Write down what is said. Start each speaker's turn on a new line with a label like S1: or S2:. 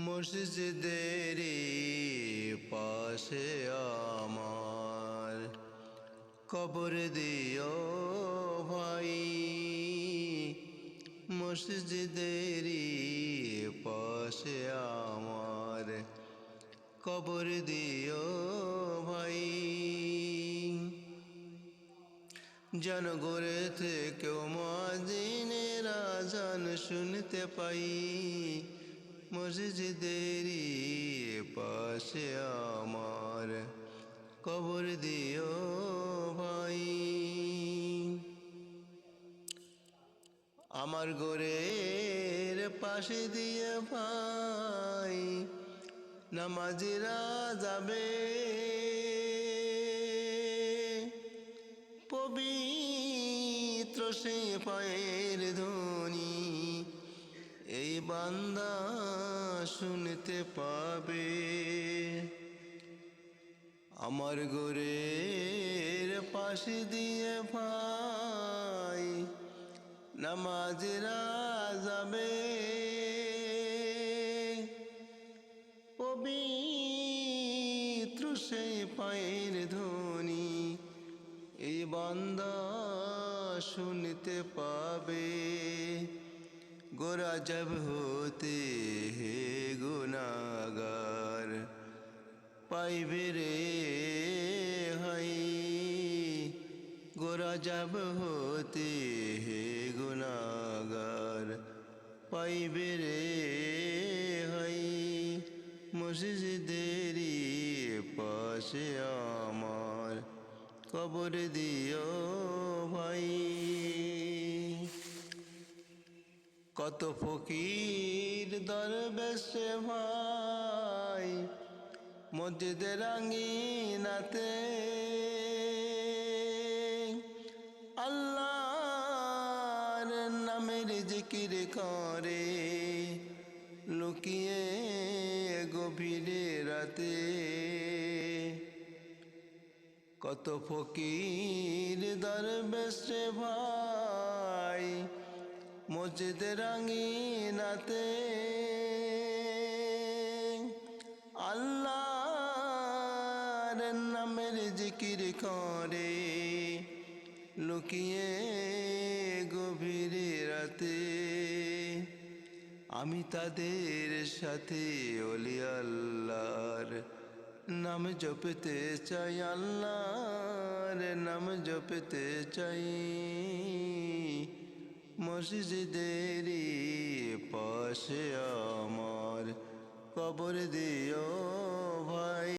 S1: মসজিদেরই পাশে আমার কবর দিও ভাই। মসজিদেরই পাশে আমার কবর দিও ভাই। যেন ঘরে থেকেও মুয়াজ্জিনের আযান শুনতে পাই। মসজিদেরই পাশে আমার কবর দিও ভাই। আমার ঘরের পাশে দিয়ে ভাই নামাজিরা যাবে, পবিত্র সে পায়ের ধ্বনি এই বান্দা শুনতে পাবে। আমার ঘরের পাশে দিয়ে ভাই নামাজিরা যাবে, পবিত্র সেই পায়ের ধ্বনি এই বান্দা শুনতে পাবে। গোরা জব হতে হে গুনাহগার পাইবে রে হাই। গোরা জব হতে হে গুনাহগার পাইবে রে হাই। মসজিদেরই পাশে আমার কবর দিও ভাই। কত ফকির দরবেশ ভাই মসজিদের আঙ্গিনাতে আল্লাহর নামের জিকির করে লুকিয়ে গভীরে রাতে। কত ফকির দরবেশ ভাই মসজিদের আঙ্গিনাতে আল্লাহর নামের জিকির করে লুকিয়ে গভীরে রাতে। আমি তাদের সাথে ওলি আল্লাহর নাম জপতে চাই, আল্লাহর নাম জপতে চাই। মসজিদেরই পাশে আমার কবর দিও